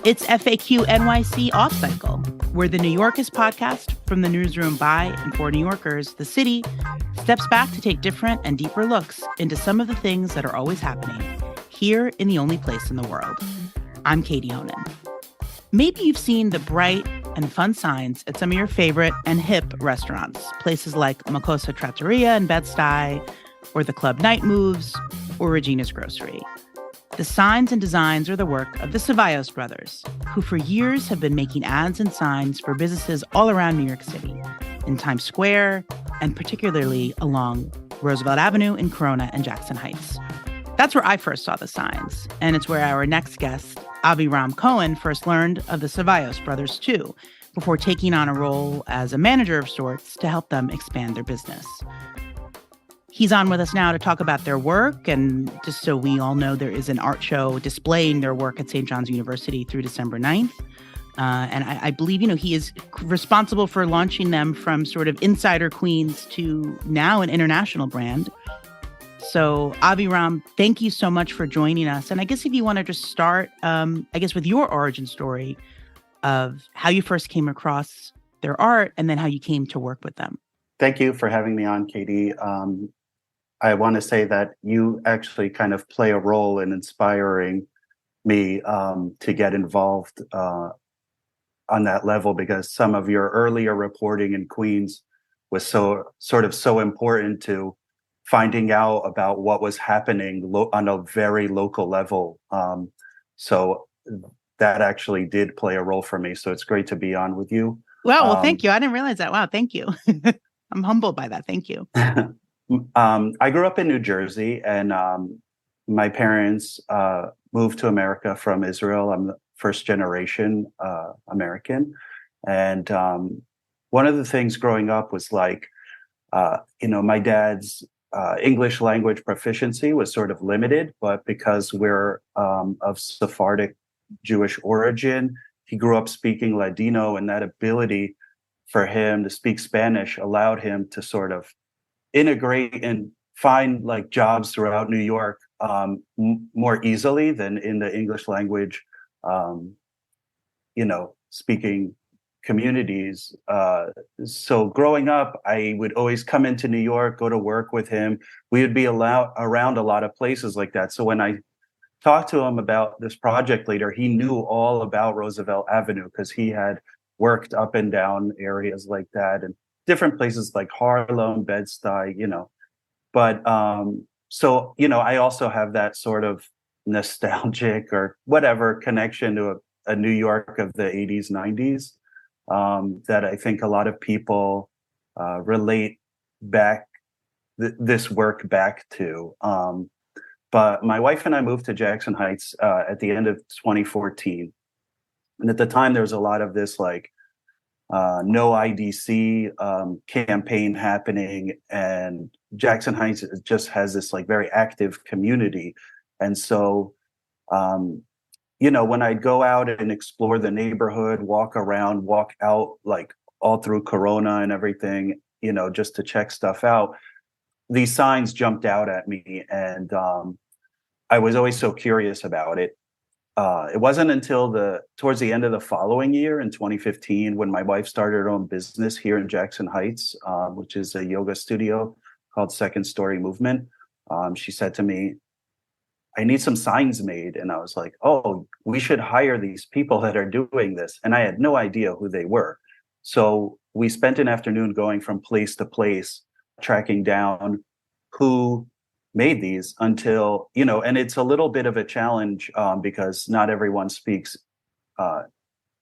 It's FAQ NYC Off Cycle. We're the New Yorkers podcast from the newsroom by and for New Yorkers. The city steps back to take different and deeper looks into some of the things that are always happening here in the only place in the world. I'm Katie Honan. Maybe you've seen the bright and fun signs at some of your favorite and hip restaurants, places like Makosa Trattoria in Bed-Stuy, or the Club Night Moves, or Regina's Grocery. The signs and designs are the work of the Cevallos brothers, who for years have been making ads and signs for businesses all around New York City, in Times Square, and particularly along Roosevelt Avenue in Corona and Jackson Heights. That's where I first saw the signs, and it's where our next guest, Aviram Cohen, first learned of the Cevallos brothers too, before taking on a role as a manager of sorts to help them expand their business. He's on with us now to talk about their work, and just so we all know, there is an art show displaying their work at St. John's University through December 9th. And I believe, he is responsible for launching them from sort of insider Queens to now an international brand. So, Aviram, thank you so much for joining us. And I guess if you want to just start, with your origin story of how you first came across their art and then how you came to work with them. Thank you for having me on, Katie. I want to say that you actually kind of play a role in inspiring me to get involved on that level, because some of your earlier reporting in Queens was so important to finding out about what was happening on a very local level. So that actually did play a role for me. So it's great to be on with you. Well, thank you. I didn't realize that. Wow, thank you. I'm humbled by that. Thank you. I grew up in New Jersey, and my parents moved to America from Israel. I'm the first generation American. And one of the things growing up was like, my dad's English language proficiency was sort of limited, but because we're of Sephardic Jewish origin, he grew up speaking Ladino, and that ability for him to speak Spanish allowed him to sort of integrate and find like jobs throughout New York more easily than in the English language, speaking communities. So growing up, I would always come into New York, go to work with him. We would be around a lot of places like that. So when I talked to him about this project later, he knew all about Roosevelt Avenue because he had worked up and down areas like that and different places like Harlem, Bed-Stuy, But I also have that sort of nostalgic or whatever connection to a New York of the 80s, 90s that I think a lot of people relate back this work back to. But my wife and I moved to Jackson Heights at the end of 2014. And at the time, there was a lot of this like no IDC campaign happening, and Jackson Heights just has this like very active community. And so, when I'd go out and explore the neighborhood, walk out like all through Corona and everything, just to check stuff out, these signs jumped out at me, and I was always so curious about it. It wasn't until towards the end of the following year in 2015 when my wife started her own business here in Jackson Heights, which is a yoga studio called Second Story Movement. She said to me, I need some signs made. And I was like, oh, we should hire these people that are doing this. And I had no idea who they were. So we spent an afternoon going from place to place, tracking down who made these until, and it's a little bit of a challenge because not everyone speaks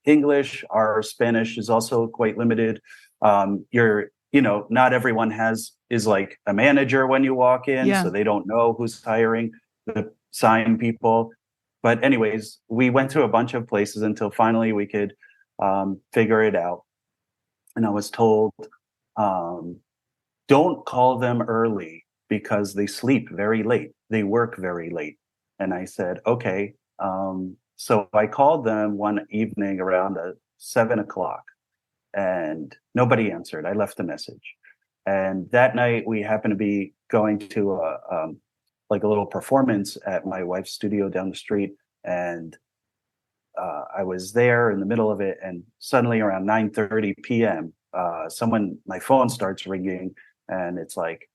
English. Our Spanish is also quite limited. Not everyone is like a manager when you walk in, so they don't know who's hiring the sign people. But anyways, we went to a bunch of places until finally we could figure it out. And I was told, don't call them early because they sleep very late. They work very late. And I said, okay. So I called them one evening around 7:00 and nobody answered. I left a message. And that night we happened to be going to a little performance at my wife's studio down the street. And I was there in the middle of it, and suddenly around 9:30 p.m., my phone starts ringing, and it's like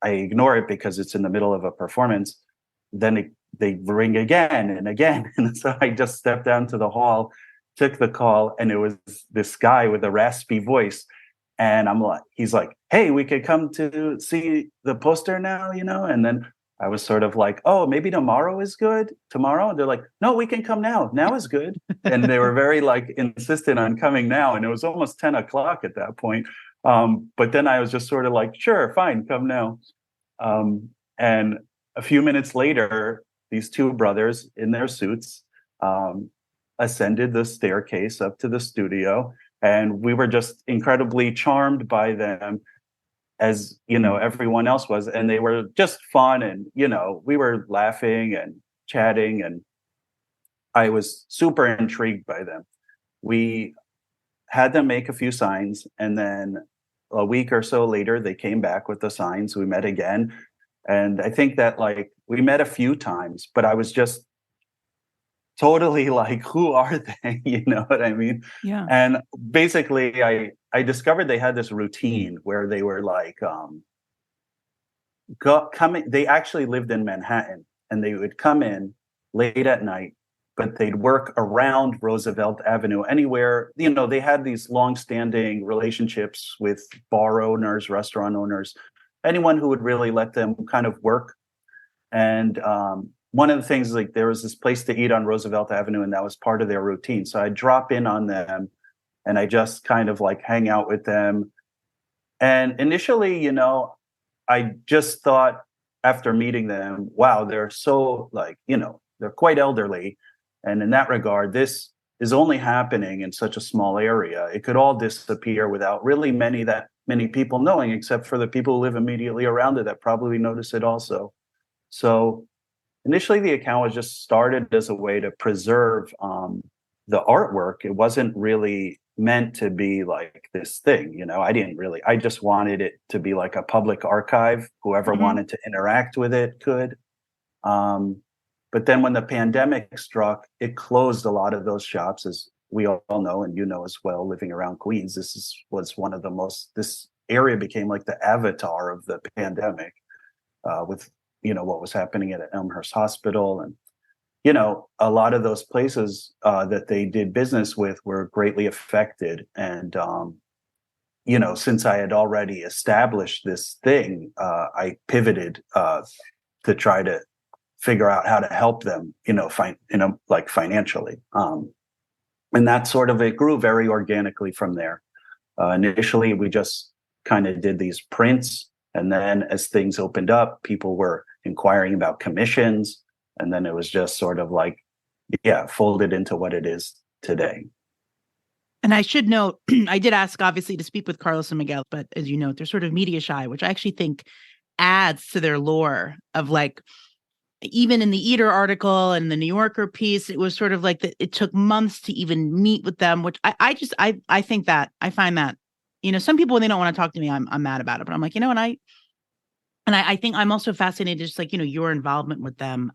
I ignore it because it's in the middle of a performance. Then they ring again and again, and so I just stepped down to the hall, took the call, and it was this guy with a raspy voice. And he's like, "Hey, we could come to see the poster now, you know?" And then I was sort of like, "Oh, maybe tomorrow is good. Tomorrow?" And they're like, "No, we can come now. Now is good." And they were very like insistent on coming now. And it was almost 10 o'clock at that point. But then I was just sort of like, "Sure, fine, come now." And a few minutes later, these two brothers in their suits ascended the staircase up to the studio. And we were just incredibly charmed by them, as you know, everyone else was. And they were just fun. And, you know, we were laughing and chatting. And I was super intrigued by them. We had them make a few signs. And then a week or so later, they came back with the signs. We met again. And I think that like we met a few times, but I was just totally like, who are they? You know what I mean? Yeah. And basically I discovered they had this routine where they were like coming. They actually lived in Manhattan, and they would come in late at night, but they'd work around Roosevelt Avenue, anywhere, you know, they had these long-standing relationships with bar owners, restaurant owners, anyone who would really let them kind of work. And one of the things is like there was this place to eat on Roosevelt Avenue, and that was part of their routine. So I'd drop in on them, and I just kind of like hang out with them. And initially, you know, I just thought after meeting them, wow, they're so like, you know, they're quite elderly. And in that regard, this is only happening in such a small area. It could all disappear without really that many people knowing, except for the people who live immediately around it that probably notice it also. So initially, the account was just started as a way to preserve the artwork. It wasn't really meant to be like this thing, you know. I just wanted it to be like a public archive. Whoever wanted to interact with it could. But then when the pandemic struck, it closed a lot of those shops, as we all know, and you know as well, living around Queens. Was one of the most. This area became like the avatar of the pandemic, with you know what was happening at Elmhurst Hospital, and you know a lot of those places that they did business with were greatly affected. And you know, since I had already established this thing, I pivoted to try to figure out how to help them, you know, like financially. And that sort of, it grew very organically from there. Initially, we just kind of did these prints. And then as things opened up, people were inquiring about commissions. And then it was just sort of like, yeah, folded into what it is today. And I should note, I did ask, obviously, to speak with Carlos and Miguel, but as you know, they're sort of media shy, which I actually think adds to their lore of like, even in the Eater article and the New Yorker piece, it was sort of like that. It took months to even meet with them, which I think that I find that, you know, some people, when they don't want to talk to me, I'm mad about it, but I'm like, you know, and I think I'm also fascinated, just like, you know, your involvement with them.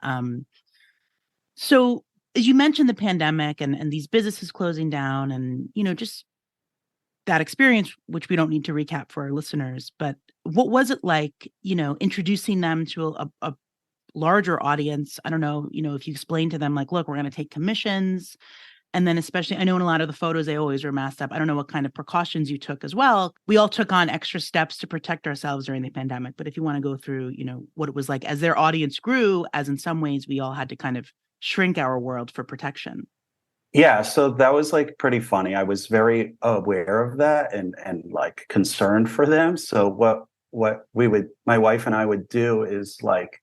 So as you mentioned the pandemic and these businesses closing down and, you know, just that experience, which we don't need to recap for our listeners, but what was it like, you know, introducing them to a larger audience? I don't know, you know, if you explain to them like, look, we're going to take commissions. And then especially, I know in a lot of the photos, they always were masked up. I don't know what kind of precautions you took as well. We all took on extra steps to protect ourselves during the pandemic. But if you want to go through, you know, what it was like as their audience grew, as in some ways we all had to kind of shrink our world for protection. Yeah, so that was like pretty funny. I was very aware of that and like concerned for them. So what my wife and I would do is like,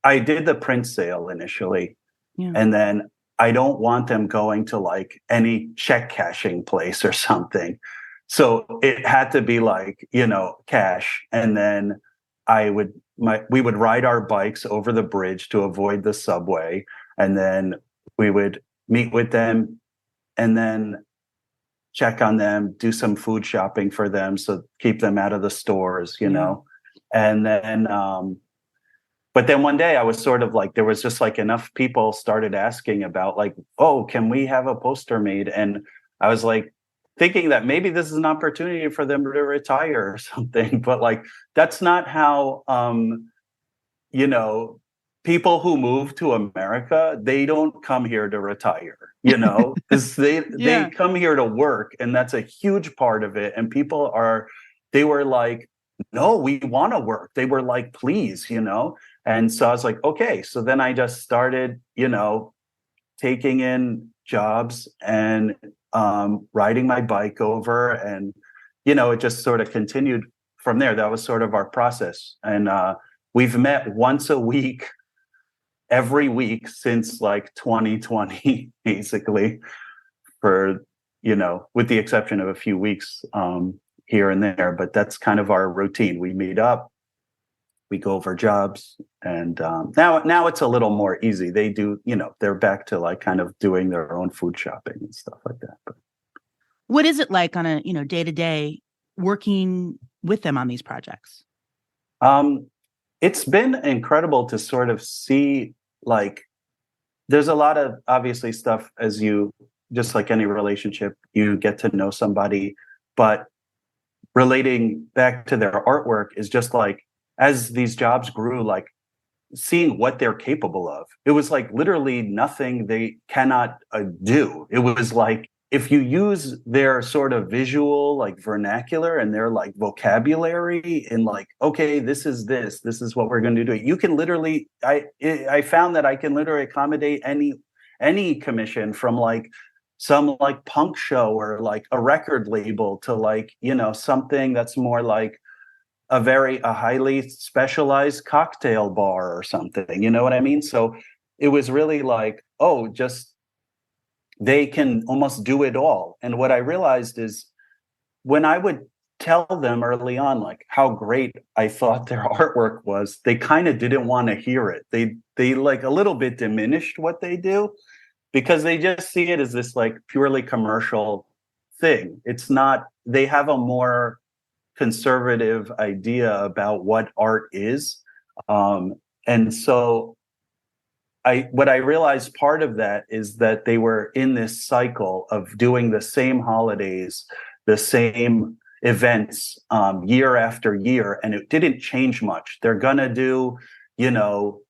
I did the print sale initially, and then I don't want them going to like any check cashing place or something. So it had to be like, you know, cash. And then we would ride our bikes over the bridge to avoid the subway. And then we would meet with them and then check on them, do some food shopping for them. So keep them out of the stores, you know. And then But then one day I was sort of like, there was just like enough people started asking about like, oh, can we have a poster made? And I was like thinking that maybe this is an opportunity for them to retire or something. But like, that's not how, you know, people who move to America, they don't come here to retire, you know, because they Yeah. come here to work, and that's a huge part of it. And they were like, no, we want to work. They were like, please, you know. And so I was like, okay. So then I just started, you know, taking in jobs and riding my bike over, and you know, it just sort of continued from there. That was sort of our process, and we've met once a week, every week since like 2020, basically, for, you know, with the exception of a few weeks here and there. But that's kind of our routine. We meet up, we go over jobs, and now it's a little more easy. They do, you know, they're back to like kind of doing their own food shopping and stuff like that. But What is it like on a, day to day working with them on these projects? um, it's been incredible to sort of see, like, there's a lot of obviously stuff, as you, just like any relationship, you get to know somebody, but relating back to their artwork is just like, as these jobs grew, like seeing what they're capable of. It was like literally nothing they cannot do. It was like, if you use their sort of visual like vernacular and their like vocabulary, and like, okay, this is what we're going to do, you can literally, I found that I can literally accommodate any commission, from like some like punk show or like a record label to like, you know, something that's more like a highly specialized cocktail bar or something, you know what I mean? So it was really like, oh, just, they can almost do it all. And what I realized is, when I would tell them early on like how great I thought their artwork was, they kind of didn't want to hear it. They like a little bit diminished what they do, because they just see it as this like purely commercial thing. It's not, they have a more conservative idea about what art is. And so what I realized, part of that is that they were in this cycle of doing the same holidays, the same events, year after year, and it didn't change much. They're gonna do, you know,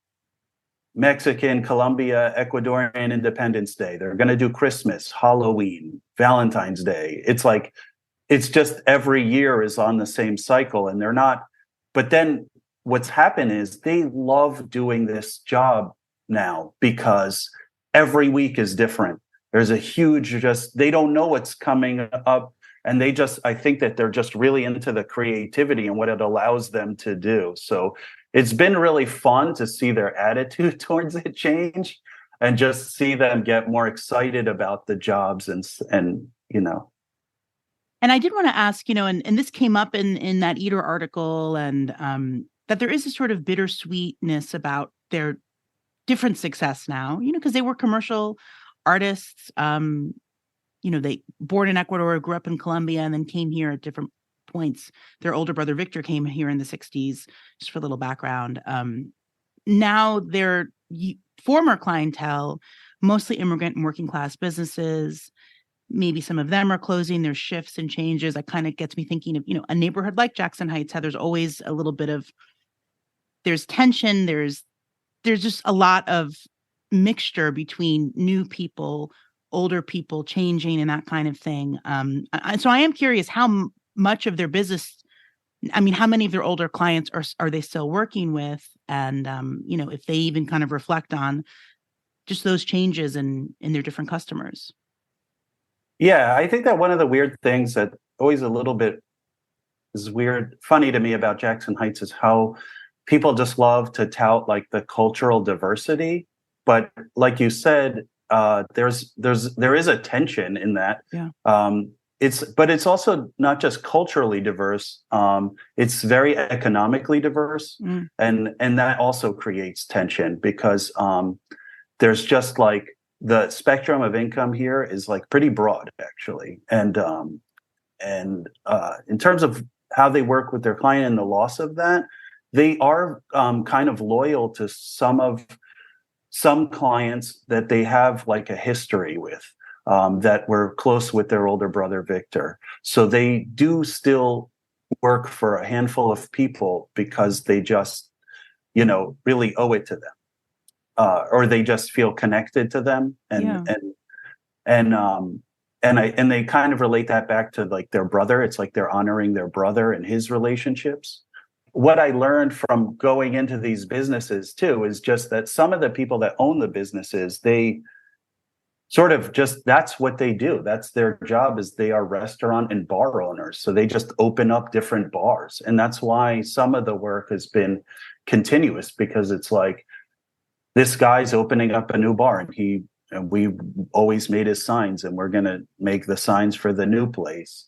Mexican, Colombia, Ecuadorian Independence Day. They're gonna do Christmas, Halloween, Valentine's Day. It's like, it's just every year is on the same cycle, and they're not. But then what's happened is they love doing this job now, because every week is different. There's a huge, just, they don't know what's coming up, and they just, I think that they're just really into the creativity and what it allows them to do. So it's been really fun to see their attitude towards it change, and just see them get more excited about the jobs, and you know. And I did want to ask, and this came up in that Eater article, and that there is a sort of bittersweetness about their different success now, because they were commercial artists. They born in Ecuador, grew up in Colombia, and then came here at different points. Their older brother Victor came here in the 60s, just for a little background. Now their former clientele, mostly immigrant and working class businesses. Maybe some of them are closing, their shifts and changes. That kind of gets me thinking of, a neighborhood like Jackson Heights, how there's always a little bit of, there's tension, there's just a lot of mixture between new people, older people changing, and that kind of thing. So I am curious how much of their business, how many of their older clients are they still working with? And, if they even kind of reflect on just those changes in their different customers. Yeah, I think that one of the weird things that always a little bit is weird, funny to me about Jackson Heights is how people just love to tout like the cultural diversity. But like you said, there is a tension in that. Yeah. It's also not just culturally diverse. It's very economically diverse. And that also creates tension, because there's just like, the spectrum of income here is like pretty broad, actually. And in terms of how they work with their client and the loss of that, they are kind of loyal to some clients that they have like a history with, that were close with their older brother Victor. So they do still work for a handful of people because they just, really owe it to them, or they just feel connected to them, and they kind of relate that back to like their brother. It's like they're honoring their brother and his relationships. What I learned from going into these businesses too is just that some of the people that own the businesses, they sort of just, that's what they do. That's their job, is they are restaurant and bar owners. So they just open up different bars. And that's why some of the work has been continuous, because it's like, this guy's opening up a new bar, and we always made his signs, and we're going to make the signs for the new place.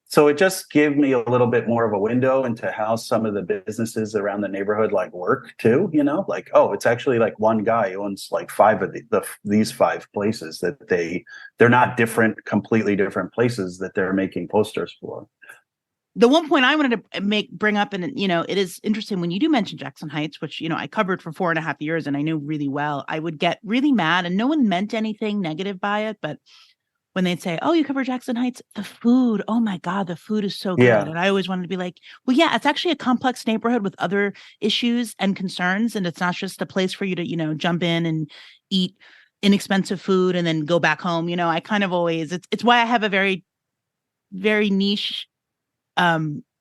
So it just gave me a little bit more of a window into how some of the businesses around the neighborhood like work too, like, oh, it's actually like one guy owns like five of these five places, that they're not completely different places that they're making posters for. The one point I wanted to bring up, and it is interesting when you do mention Jackson Heights, which I covered for 4.5 years and I knew really well. I would get really mad, and no one meant anything negative by it, but when they'd say, "Oh, you cover Jackson Heights, the food, oh my God, the food is so good." Yeah. And I always wanted to be like, well, yeah, it's actually a complex neighborhood with other issues and concerns, and it's not just a place for you to jump in and eat inexpensive food and then go back home. I kind of always, it's why I have a very, very niche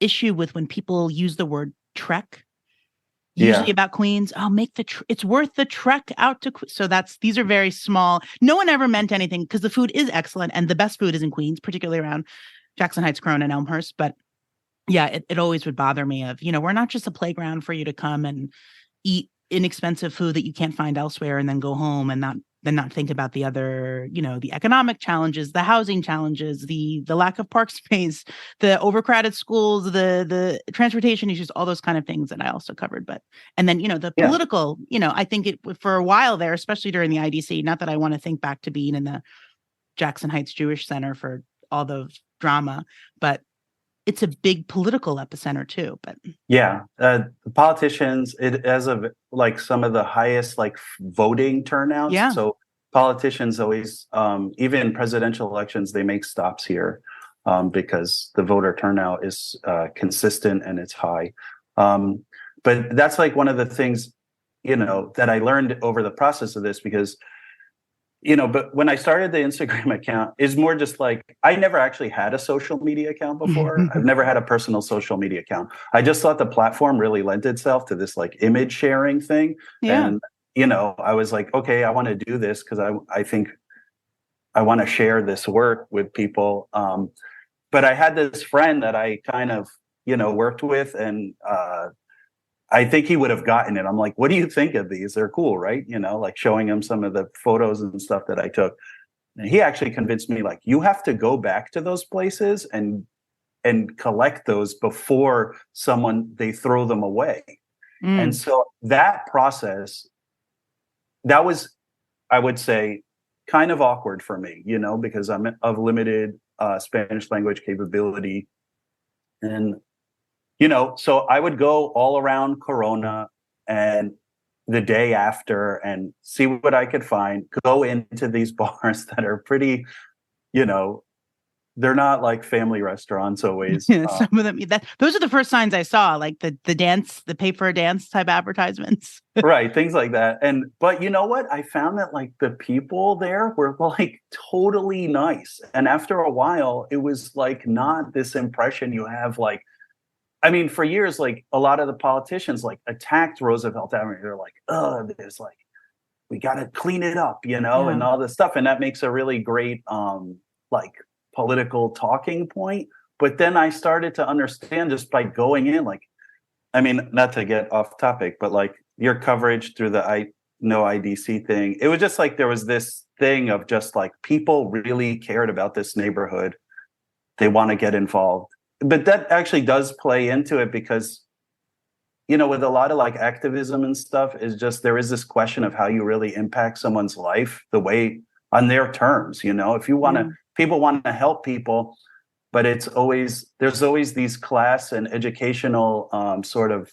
issue with when people use the word trek, usually about Queens. I'll make it's worth the trek out to so these are very small. No one ever meant anything, because the food is excellent, and the best food is in Queens, particularly around Jackson Heights, Corona, and Elmhurst. But yeah, it always would bother me of, we're not just a playground for you to come and eat inexpensive food that you can't find elsewhere and then go home and not think about the other, the economic challenges, the housing challenges, the lack of park space, the overcrowded schools, the transportation issues, all those kind of things that I also covered. And then, the political, I think for a while there, especially during the IDC, not that I want to think back to being in the Jackson Heights Jewish Center for all the drama, but it's a big political epicenter too. But the politicians, it has like some of the highest like voting turnouts. Yeah. So politicians always, even presidential elections, they make stops here, because the voter turnout is consistent and it's high. But that's like one of the things, that I learned over the process of this, because but when I started the Instagram account, it's more just like, I never actually had a social media account before. I've never had a personal social media account. I just thought the platform really lent itself to this like image sharing thing. Yeah. And, I was like, okay, I want to do this because I think I want to share this work with people. But I had this friend that I kind of, worked with, and I think he would have gotten it. I'm like, what do you think of these? They're cool, right? Like showing him some of the photos and stuff that I took. And he actually convinced me, like, you have to go back to those places and collect those before they throw them away. And so that process, that was, I would say, kind of awkward for me, because I'm of limited Spanish language capability. And so I would go all around Corona and the day after and see what I could find, go into these bars that are pretty, they're not like family restaurants always. Some of them, those are the first signs I saw, like the dance, the pay for a dance type advertisements. Right. Things like that. But you know what? I found that like the people there were like totally nice. And after a while, it was like not this impression you have like, I mean, for years, like a lot of the politicians like attacked Roosevelt Avenue. They're like, oh, there's like, we got to clean it up, and all this stuff. And that makes a really great, like political talking point. But then I started to understand just by going in, like, I mean, not to get off topic, but like your coverage through the No IDC thing, it was just like, there was this thing of just like people really cared about this neighborhood. They want to get involved. But that actually does play into it because, with a lot of like activism and stuff, is just there is this question of how you really impact someone's life the way on their terms. If you want to, people want to help people, but there's always these class and educational sort of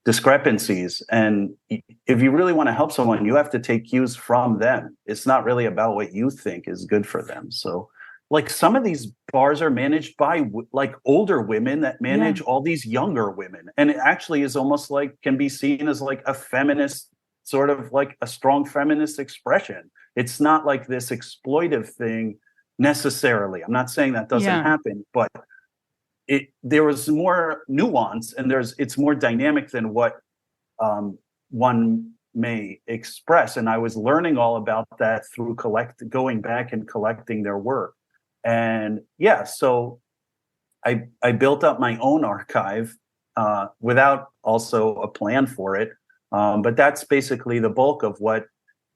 discrepancies. And if you really want to help someone, you have to take cues from them. It's not really about what you think is good for them. So like some of these bars are managed by like older women that manage all these younger women. And it actually is almost like can be seen as like a feminist, sort of like a strong feminist expression. It's not like this exploitive thing necessarily. I'm not saying that doesn't happen, but there was more nuance and it's more dynamic than what one may express. And I was learning all about that through going back and collecting their work. And so I built up my own archive without also a plan for it. But that's basically the bulk of what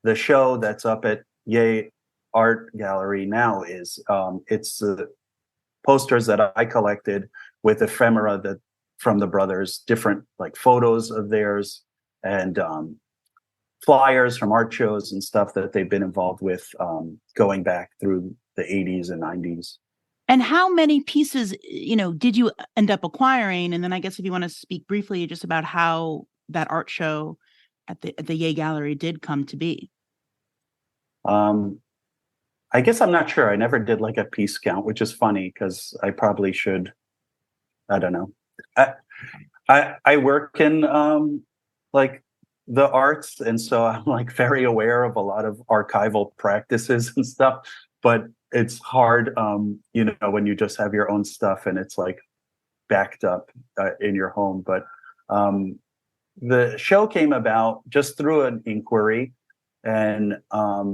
the show that's up at Yay Art Gallery now is. It's posters that I collected with ephemera from the brothers, different like photos of theirs and flyers from art shows and stuff that they've been involved with going back through the 80s and 90s. And how many pieces, did you end up acquiring? And then I guess if you want to speak briefly just about how that art show at the Yay Gallery did come to be. I guess I'm not sure. I never did like a piece count, which is funny because I probably should. I don't know. I work in like the arts, and so I'm like very aware of a lot of archival practices and stuff. But it's hard, when you just have your own stuff and it's like backed up in your home. But the show came about just through an inquiry, and I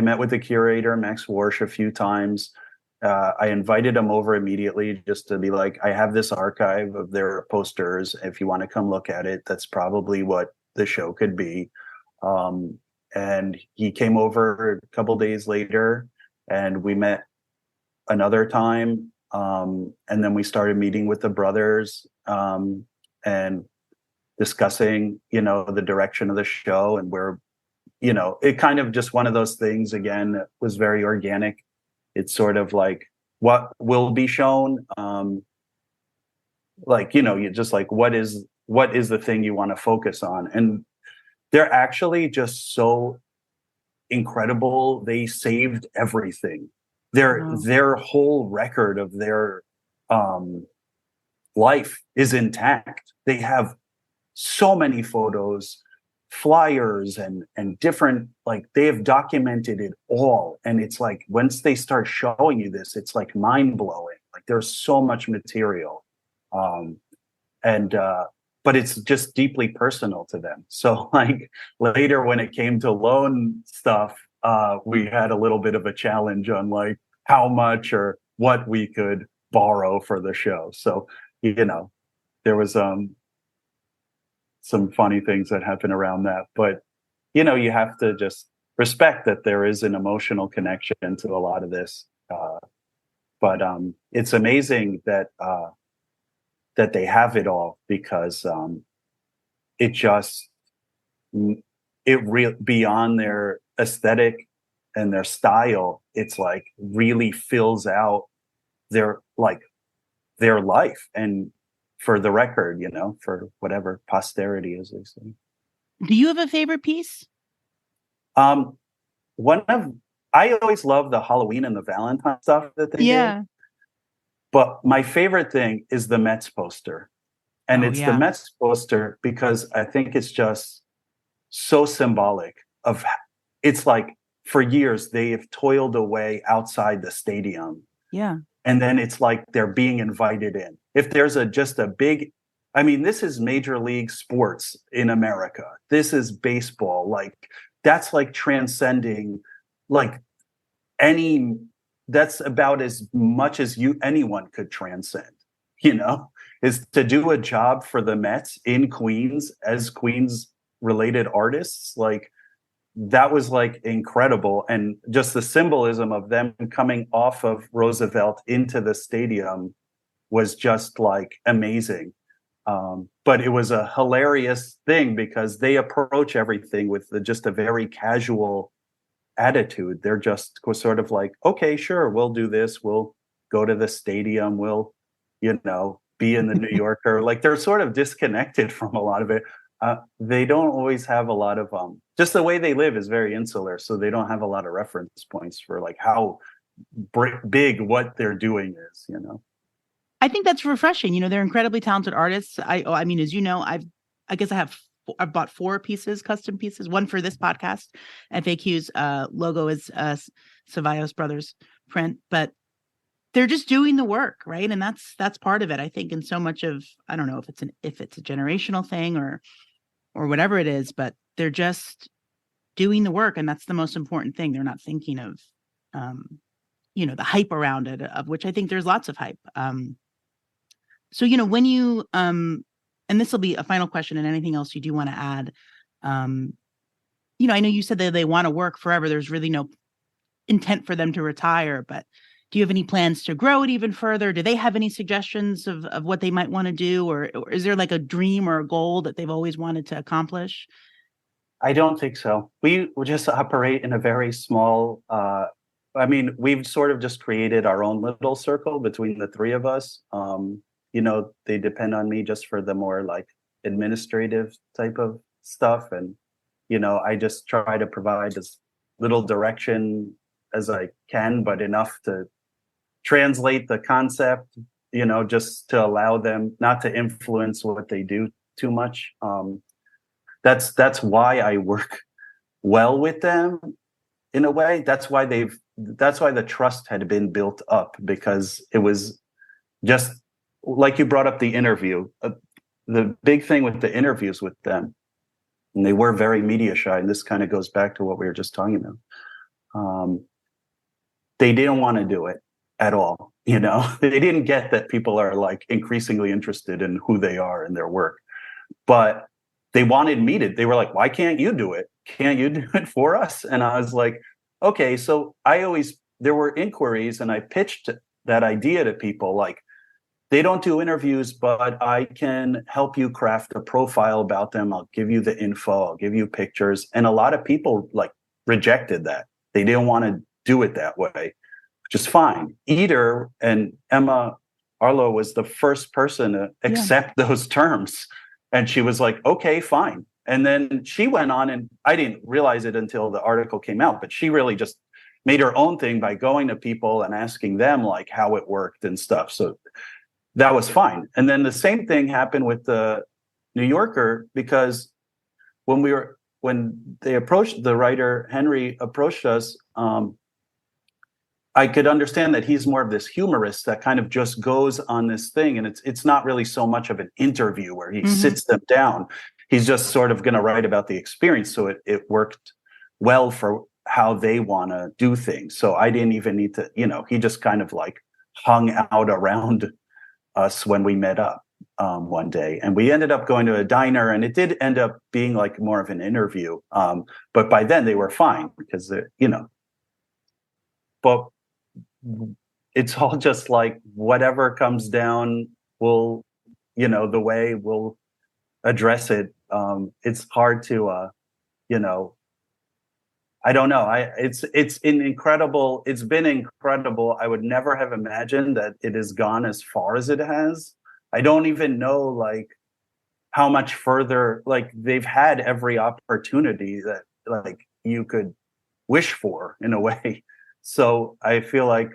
met with the curator, Max Warsh, a few times. I invited him over immediately just to be like, I have this archive of their posters. If you want to come look at it, that's probably what the show could be. And he came over a couple days later and we met another time. And then we started meeting with the brothers and discussing, the direction of the show and where, it kind of just one of those things, again, that was very organic. It's sort of like what will be shown. You just like, what is the thing you want to focus on? And they're actually just so incredible. They saved everything. Their whole record of their life is intact. They have so many photos, flyers and different, like they have documented it all. And it's like, once they start showing you this, it's like mind blowing. Like there's so much material. But it's just deeply personal to them. So like later when it came to loan stuff, we had a little bit of a challenge on like how much or what we could borrow for the show. So, there was some funny things that happen around that, but you have to just respect that there is an emotional connection to a lot of this. But it's amazing that they have it all because beyond their aesthetic and their style, it's like really fills out their life. And for the record, for whatever posterity is, they say. Do you have a favorite piece? I always love the Halloween and the Valentine stuff that they did. But my favorite thing is the Mets poster. And the Mets poster because I think it's just so symbolic of, it's like for years they have toiled away outside the stadium. Yeah. And then it's like they're being invited in. If there's this is major league sports in America. This is baseball. Like that's like transcending like that's about as much as anyone could transcend, is to do a job for the Mets in Queens as Queens related artists. Like that was like incredible. And just the symbolism of them coming off of Roosevelt into the stadium was just like amazing. But it was a hilarious thing because they approach everything with just a very casual attitude. They're just sort of like, okay, sure, we'll do this. We'll go to the stadium. We'll, be in the New Yorker. Like they're sort of disconnected from a lot of it. They don't always have a lot of just the way they live is very insular, so they don't have a lot of reference points for like how big what they're doing is. I think that's refreshing. They're incredibly talented artists. I mean, as you know, I guess I've bought 4 pieces, custom pieces, one for this podcast. FAQ's logo is Cevallos Brothers print, but they're just doing the work, right? And that's part of it, I think. And so much of, I don't know if it's a generational thing or whatever it is, but they're just doing the work, and that's the most important thing. They're not thinking of, the hype around it, of which I think there's lots of hype. So, when you, and this will be a final question and anything else you do want to add, I know you said that they want to work forever. There's really no intent for them to retire, but do you have any plans to grow it even further? Do they have any suggestions of what they might want to do? Or is there like a dream or a goal that they've always wanted to accomplish? I don't think so. We just operate in a very small, we've sort of just created our own little circle between the 3 of us. They depend on me just for the more like administrative type of stuff. And, I just try to provide as little direction as I can, but enough to translate the concept, just to allow them not to influence what they do too much. That's why I work well with them in a way. That's why the trust had been built up, because it was just like you brought up the interview. The big thing with the interviews with them, and they were very media shy, and this kind of goes back to what we were just talking about. They didn't want to do it at all. They didn't get that people are like increasingly interested in who they are and their work, but they wanted me to. They were like, why can't you do it? Can't you do it for us? And I was like, okay. So there were inquiries, and I pitched that idea to people like, they don't do interviews, but I can help you craft a profile about them. I'll give you the info. I'll give you pictures. And a lot of people like rejected that. They didn't want to do it that way, which is fine. Eder and Emma Arlo was the first person to accept those terms. And she was like, okay, fine. And then she went on, and I didn't realize it until the article came out, but she really just made her own thing by going to people and asking them like how it worked and stuff. So that was fine. And then the same thing happened with the New Yorker, because when they approached, the writer Henry approached us, I could understand that he's more of this humorist that kind of just goes on this thing, and it's not really so much of an interview where he sits them down. He's just sort of going to write about the experience, so it worked well for how they want to do things. So I didn't even need to, he just kind of like hung out around us when we met up one day, and we ended up going to a diner, and it did end up being like more of an interview. But by then they were fine, because but it's all just like whatever comes down, we'll, the way we'll address it. It's hard to, I don't know. It's incredible. It's been incredible. I would never have imagined that it has gone as far as it has. I don't even know like how much further, like they've had every opportunity that like you could wish for in a way. So I feel like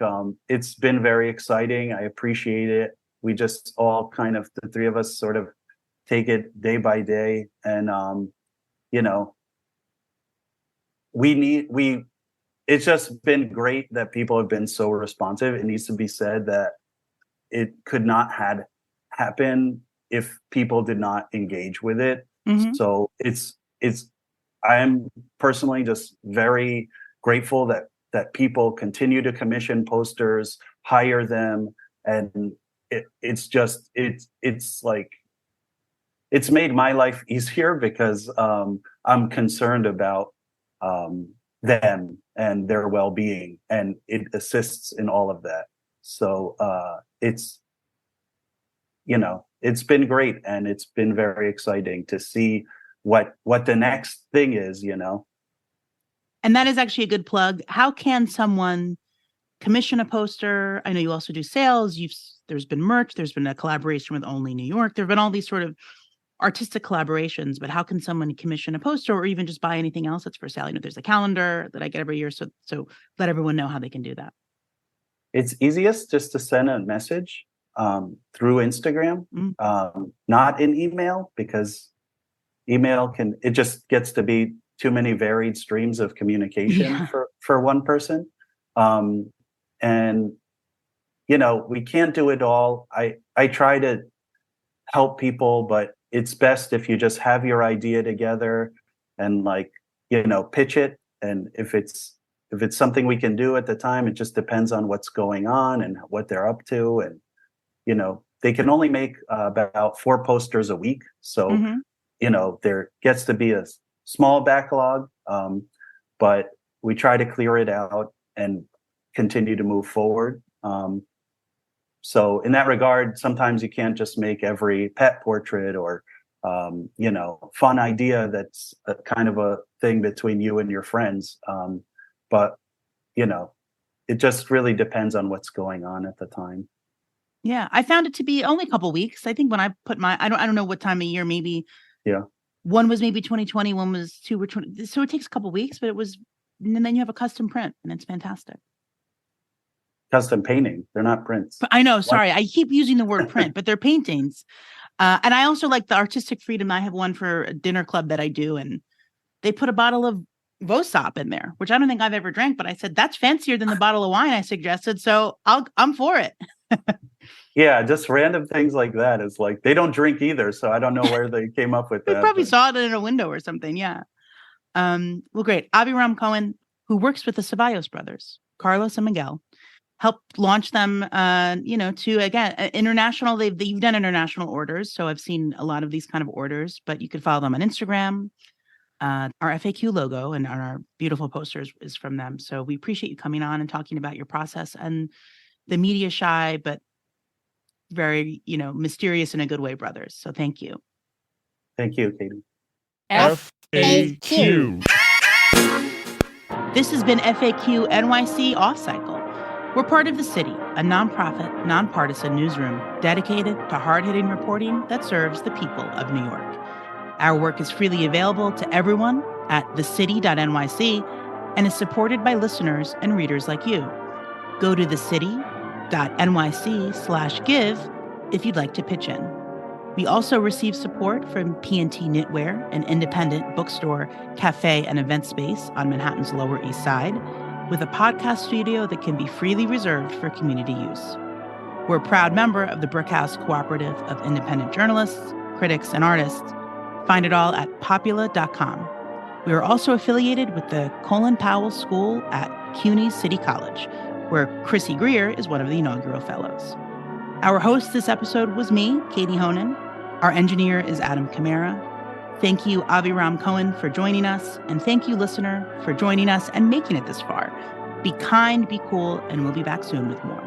it's been very exciting. I appreciate it. We just all kind of, the 3 of us sort of take it day by day. And, it's just been great that people have been so responsive. It needs to be said that it could not had happen if people did not engage with it. So I'm personally just very grateful that people continue to commission posters, hire them, and it's like it's made my life easier, because I'm concerned about them and their well-being, and it assists in all of that. So it's been great, and it's been very exciting to see what the next thing is. And that is actually a good plug. How can someone commission a poster? I know you also do sales. There's been merch. There's been a collaboration with Only New York. There have been all these sort of artistic collaborations, but how can someone commission a poster or even just buy anything else that's for sale? You know, there's a calendar that I get every year. So let everyone know how they can do that. It's easiest just to send a message through Instagram, not in email, because email it just gets to be too many varied streams of communication for one person. And, you know, we can't do it all. I try to help people, but it's best if you just have your idea together and, like, you know, pitch it. And if it's something we can do at the time, it just depends on what's going on and what they're up to. And, you know, they can only make about 4 posters a week. So, you know, there gets to be a small backlog, but we try to clear it out and continue to move forward. So in that regard, sometimes you can't just make every pet portrait or, you know, fun idea that's a kind of a thing between you and your friends. But, you know, it just really depends on what's going on at the time. Yeah, I found it to be only a couple weeks. I think when I put I don't know what time of year, maybe. Yeah. One was maybe 2020, one was 20. So it takes a couple weeks, but and then you have a custom print and it's fantastic. Custom painting. They're not prints. I know. Sorry. I keep using the word print, but they're paintings. And I also like the artistic freedom. I have one for a dinner club that I do, and they put a bottle of Vosop in there, which I don't think I've ever drank, but I said, that's fancier than the bottle of wine I suggested. So I'm for it. Yeah. Just random things like that. It's like, they don't drink either. So I don't know where they came up with that. They probably saw it in a window or something. Yeah. Well, great. Aviram Cohen, who works with the Cevallos brothers, Carlos and Miguel, helped launch them, you know, to, again, international. You've done international orders. So I've seen a lot of these kind of orders, but you could follow them on Instagram. Our FAQ logo and our beautiful posters is from them. So we appreciate you coming on and talking about your process and the media shy, but very, you know, mysterious in a good way, brothers. So thank you. Thank you, Katie. FAQ. This has been FAQ NYC Off Cycle. We're part of The City, a nonprofit, nonpartisan newsroom dedicated to hard-hitting reporting that serves the people of New York. Our work is freely available to everyone at thecity.nyc and is supported by listeners and readers like you. Go to thecity.nyc/give if you'd like to pitch in. We also receive support from P&T Knitwear, an independent bookstore, cafe, and event space on Manhattan's Lower East Side, with a podcast studio that can be freely reserved for community use. We're a proud member of the Brickhouse Cooperative of Independent Journalists, Critics, and Artists. Find it all at popula.com. We are also affiliated with the Colin Powell School at CUNY City College, where Chrissy Greer is one of the inaugural fellows. Our host this episode was me, Katie Honan. Our engineer is Adam Camara. Thank you, Aviram Cohen, for joining us. And thank you, listener, for joining us and making it this far. Be kind, be cool, and we'll be back soon with more.